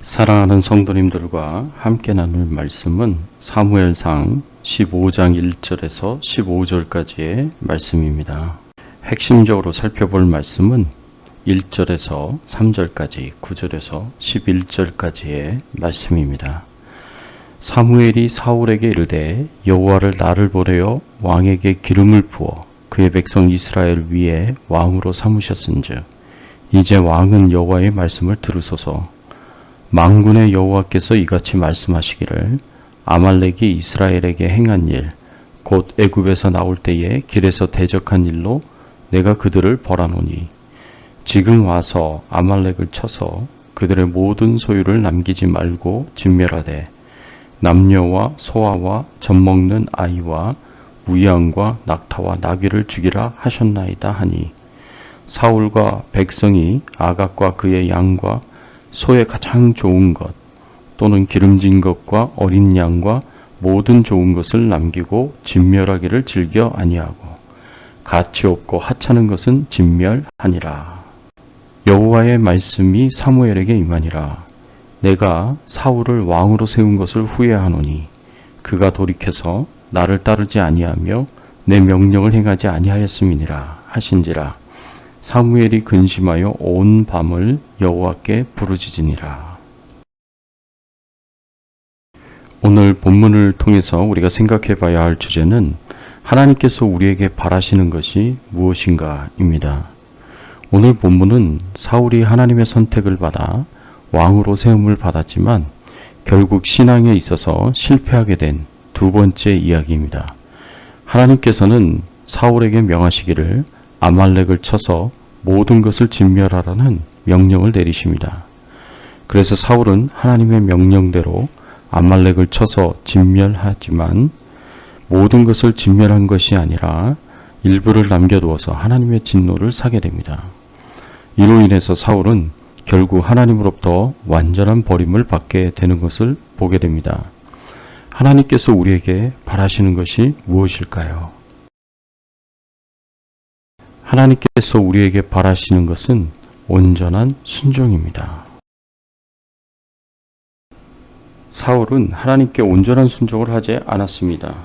사랑하는 성도님들과 함께 나눌 말씀은 사무엘상 15장 1절에서 15절까지의 말씀입니다. 핵심적으로 살펴볼 말씀은 1절에서 3절까지, 9절에서 11절까지의 말씀입니다. 사무엘이 사울에게 이르되 여호와를 나를 보내어 왕에게 기름을 부어 그의 백성 이스라엘 위에 왕으로 삼으셨은즉 이제 왕은 여호와의 말씀을 들으소서. 만군의 여호와께서 이같이 말씀하시기를 아말렉이 이스라엘에게 행한 일 곧 애굽에서 나올 때에 길에서 대적한 일로 내가 그들을 벌하노니 지금 와서 아말렉을 쳐서 그들의 모든 소유를 남기지 말고 진멸하되 남녀와 소아와 젖먹는 아이와 우양과 낙타와 나귀를 죽이라 하셨나이다 하니 사울과 백성이 아각과 그의 양과 소의 가장 좋은 것 또는 기름진 것과 어린 양과 모든 좋은 것을 남기고 진멸하기를 즐겨 아니하고 가치 없고 하찮은 것은 진멸하니라. 여호와의 말씀이 사무엘에게 임하니라. 내가 사울을 왕으로 세운 것을 후회하노니 그가 돌이켜서 나를 따르지 아니하며 내 명령을 행하지 아니하였음이니라 하신지라. 사무엘이 근심하여 온 밤을 여호와께 부르짖으니라. 오늘 본문을 통해서 우리가 생각해 봐야 할 주제는 하나님께서 우리에게 바라시는 것이 무엇인가입니다. 오늘 본문은 사울이 하나님의 선택을 받아 왕으로 세움을 받았지만 결국 신앙에 있어서 실패하게 된 두 번째 이야기입니다. 하나님께서는 사울에게 명하시기를 아말렉을 쳐서 모든 것을 진멸하라는 명령을 내리십니다. 그래서 사울은 하나님의 명령대로 아말렉을 쳐서 진멸하지만 모든 것을 진멸한 것이 아니라 일부를 남겨두어서 하나님의 진노를 사게 됩니다. 이로 인해서 사울은 결국 하나님으로부터 완전한 버림을 받게 되는 것을 보게 됩니다. 하나님께서 우리에게 바라시는 것이 무엇일까요? 하나님께서 우리에게 바라시는 것은 온전한 순종입니다. 사울은 하나님께 온전한 순종을 하지 않았습니다.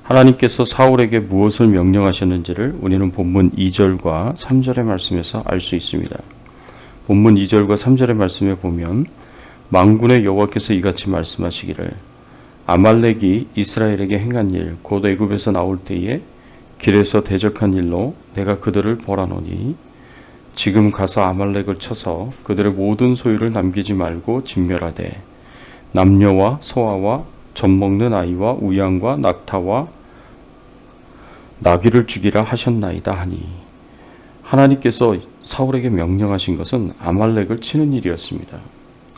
하나님께서 사울에게 무엇을 명령하셨는지를 우리는 본문 2절과 3절의 말씀에서 알 수 있습니다. 본문 2절과 3절의 말씀에 보면 만군의 여호와께서 이같이 말씀하시기를 아말렉이 이스라엘에게 행한 일 곧 애굽에서 나올 때에 길에서 대적한 일로 내가 그들을 벌하노니 지금 가서 아말렉을 쳐서 그들의 모든 소유를 남기지 말고 진멸하되 남녀와 소아와 젖먹는 아이와 우양과 낙타와 나귀를 죽이라 하셨나이다 하니 하나님께서 사울에게 명령하신 것은 아말렉을 치는 일이었습니다.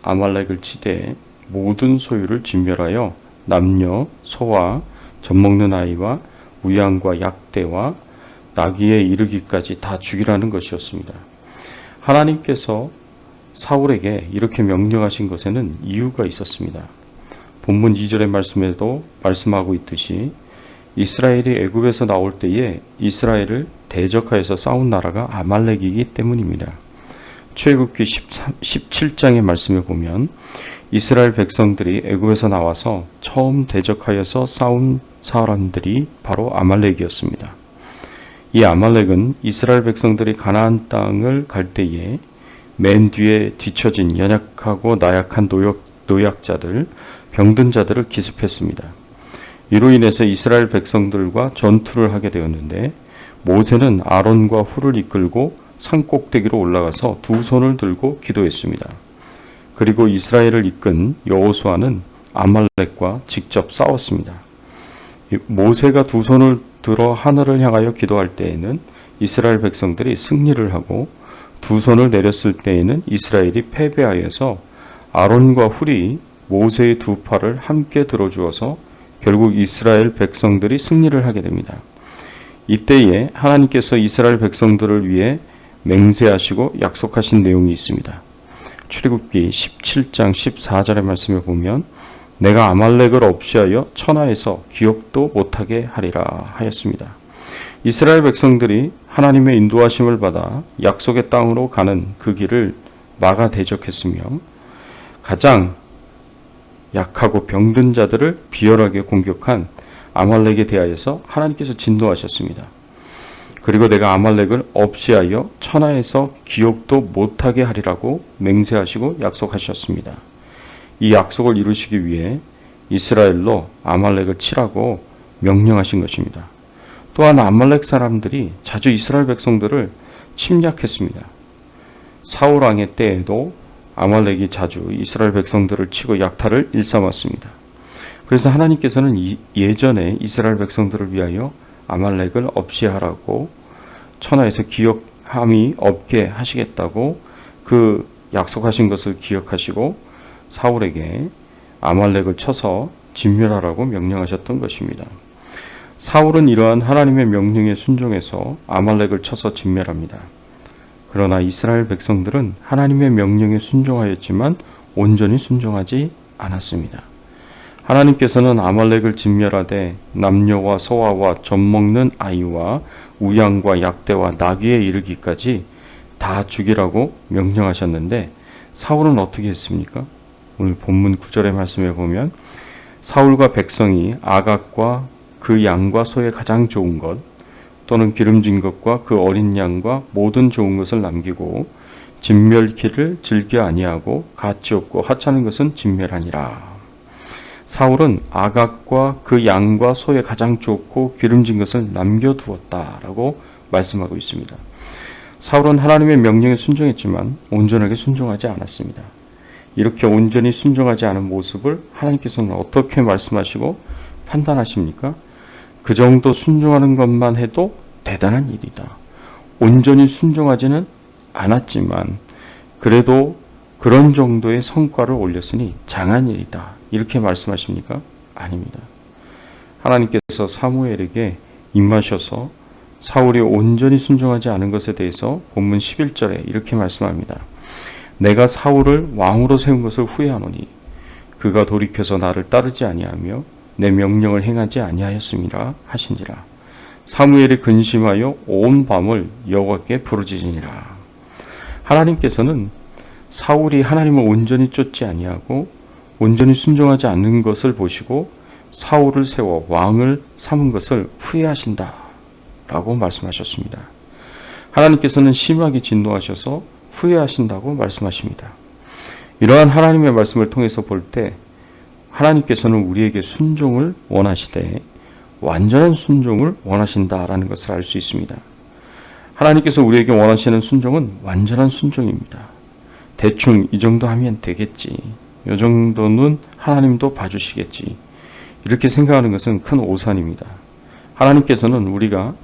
아말렉을 치되 모든 소유를 진멸하여 남녀, 소와 젖먹는 아이와 우양과 약대와 나귀에 이르기까지 다 죽이라는 것이었습니다. 하나님께서 사울에게 이렇게 명령하신 것에는 이유가 있었습니다. 본문 2절의 말씀에도 말씀하고 있듯이 이스라엘이 애굽에서 나올 때에 이스라엘을 대적하여서 싸운 나라가 아말렉이기 때문입니다. 출애굽기 17장의 말씀에 보면 이스라엘 백성들이 애굽에서 나와서 처음 대적하여서 싸운 사람들이 바로 아말렉이었습니다. 이 아말렉은 이스라엘 백성들이 가나안 땅을 갈 때에 맨 뒤에 뒤처진 연약하고 나약한 노약자들, 병든 자들을 기습했습니다. 이로 인해서 이스라엘 백성들과 전투를 하게 되었는데 모세는 아론과 훌을 이끌고 산 꼭대기로 올라가서 두 손을 들고 기도했습니다. 그리고 이스라엘을 이끈 여호수아는 아말렉과 직접 싸웠습니다. 모세가 두 손을 들어 하늘을 향하여 기도할 때에는 이스라엘 백성들이 승리를 하고 두 손을 내렸을 때에는 이스라엘이 패배하여서 아론과 훌이 모세의 두 팔을 함께 들어주어서 결국 이스라엘 백성들이 승리를 하게 됩니다. 이때에 하나님께서 이스라엘 백성들을 위해 맹세하시고 약속하신 내용이 있습니다. 출애굽기 17장 14절의 말씀에 보면 내가 아말렉을 없이하여 천하에서 기억도 못하게 하리라 하였습니다. 이스라엘 백성들이 하나님의 인도하심을 받아 약속의 땅으로 가는 그 길을 막아 대적했으며 가장 약하고 병든 자들을 비열하게 공격한 아말렉에 대하여서 하나님께서 진노하셨습니다. 그리고 내가 아말렉을 없이하여 천하에서 기억도 못하게 하리라고 맹세하시고 약속하셨습니다. 이 약속을 이루시기 위해 이스라엘로 아말렉을 치라고 명령하신 것입니다. 또한 아말렉 사람들이 자주 이스라엘 백성들을 침략했습니다. 사울 왕의 때에도 아말렉이 자주 이스라엘 백성들을 치고 약탈을 일삼았습니다. 그래서 하나님께서는 예전에 이스라엘 백성들을 위하여 아말렉을 없이 하라고 천하에서 기억함이 없게 하시겠다고 그 약속하신 것을 기억하시고 사울에게 아말렉을 쳐서 진멸하라고 명령하셨던 것입니다. 사울은 이러한 하나님의 명령에 순종해서 아말렉을 쳐서 진멸합니다. 그러나 이스라엘 백성들은 하나님의 명령에 순종하였지만 온전히 순종하지 않았습니다. 하나님께서는 아말렉을 진멸하되 남녀와 소아와 젖먹는 아이와 우양과 약대와 나귀에 이르기까지 다 죽이라고 명령하셨는데 사울은 어떻게 했습니까? 오늘 본문 9절의 말씀에 보면 사울과 백성이 아각과 그 양과 소의 가장 좋은 것 또는 기름진 것과 그 어린 양과 모든 좋은 것을 남기고 진멸키를 즐겨 아니하고 가치 없고 하찮은 것은 진멸하니라. 사울은 아각과 그 양과 소의 가장 좋고 기름진 것을 남겨두었다라고 말씀하고 있습니다. 사울은 하나님의 명령에 순종했지만 온전하게 순종하지 않았습니다. 이렇게 온전히 순종하지 않은 모습을 하나님께서는 어떻게 말씀하시고 판단하십니까? 그 정도 순종하는 것만 해도 대단한 일이다. 온전히 순종하지는 않았지만 그래도 그런 정도의 성과를 올렸으니 장한 일이다. 이렇게 말씀하십니까? 아닙니다. 하나님께서 사무엘에게 임하셔서 사울이 온전히 순종하지 않은 것에 대해서 본문 11절에 이렇게 말씀합니다. 내가 사울을 왕으로 세운 것을 후회하노니 그가 돌이켜서 나를 따르지 아니하며 내 명령을 행하지 아니하였음이라 하신지라. 사무엘이 근심하여 온 밤을 여호와께 부르짖으니라. 하나님께서는 사울이 하나님을 온전히 쫓지 아니하고 온전히 순종하지 않는 것을 보시고 사울을 세워 왕을 삼은 것을 후회하신다 라고 말씀하셨습니다. 하나님께서는 심하게 진노하셔서 후회하신다고 말씀하십니다. 이러한 하나님의 말씀을 통해서 볼 때 하나님께서는 우리에게 순종을 원하시되 완전한 순종을 원하신다라는 것을 알 수 있습니다. 하나님께서 우리에게 원하시는 순종은 완전한 순종입니다. 대충 이 정도 하면 되겠지. 이 정도는 하나님도 봐주시겠지. 이렇게 생각하는 것은 큰 오산입니다. 하나님께서는 우리가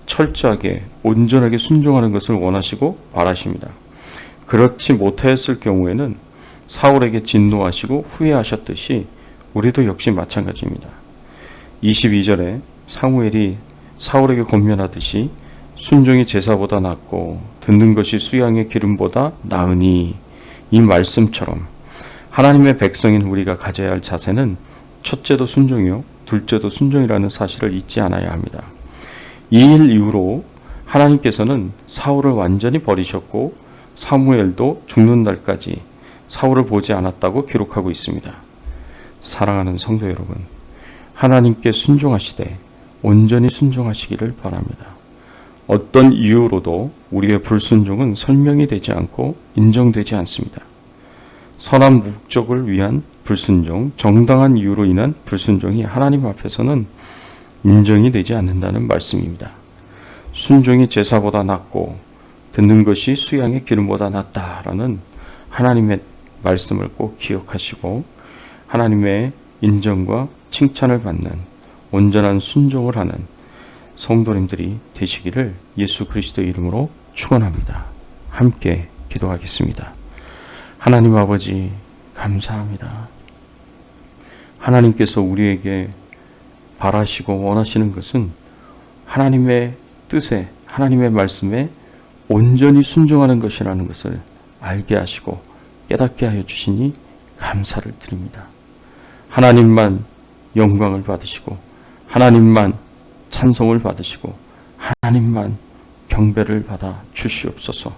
철저하게 온전하게 순종하는 것을 원하시고 바라십니다. 그렇지 못하였을 경우에는 사울에게 진노하시고 후회하셨듯이 우리도 역시 마찬가지입니다. 22절에 사무엘이 사울에게 권면하듯이 순종이 제사보다 낫고 듣는 것이 수양의 기름보다 나으니 이 말씀처럼 하나님의 백성인 우리가 가져야 할 자세는 첫째도 순종이요 둘째도 순종이라는 사실을 잊지 않아야 합니다. 이 일 이후로 하나님께서는 사울을 완전히 버리셨고 사무엘도 죽는 날까지 사울을 보지 않았다고 기록하고 있습니다. 사랑하는 성도 여러분, 하나님께 순종하시되 온전히 순종하시기를 바랍니다. 어떤 이유로도 우리의 불순종은 설명이 되지 않고 인정되지 않습니다. 선한 목적을 위한 불순종, 정당한 이유로 인한 불순종이 하나님 앞에서는 인정이 되지 않는다는 말씀입니다. 순종이 제사보다 낫고 듣는 것이 수양의 기름보다 낫다라는 하나님의 말씀을 꼭 기억하시고 하나님의 인정과 칭찬을 받는 온전한 순종을 하는 성도님들이 되시기를 예수 그리스도의 이름으로 축원합니다. 함께 기도하겠습니다. 하나님 아버지 감사합니다. 하나님께서 우리에게 바라시고 원하시는 것은 하나님의 뜻에 하나님의 말씀에 온전히 순종하는 것이라는 것을 알게 하시고 깨닫게 하여 주시니 감사를 드립니다. 하나님만 영광을 받으시고 하나님만 찬송을 받으시고 하나님만 경배를 받아 주시옵소서.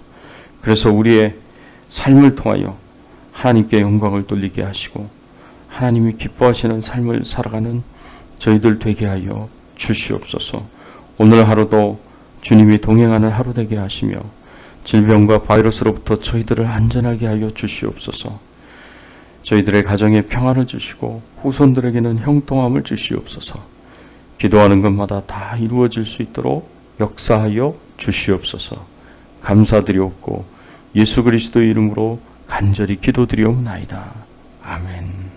그래서 우리의 삶을 통하여 하나님께 영광을 돌리게 하시고 하나님이 기뻐하시는 삶을 살아가는 저희들 되게 하여 주시옵소서. 오늘 하루도 주님이 동행하는 하루 되게 하시며 질병과 바이러스로부터 저희들을 안전하게 하여 주시옵소서. 저희들의 가정에 평안을 주시고 후손들에게는 형통함을 주시옵소서. 기도하는 것마다 다 이루어질 수 있도록 역사하여 주시옵소서. 감사드리옵고 예수 그리스도의 이름으로 간절히 기도드리옵나이다. 아멘.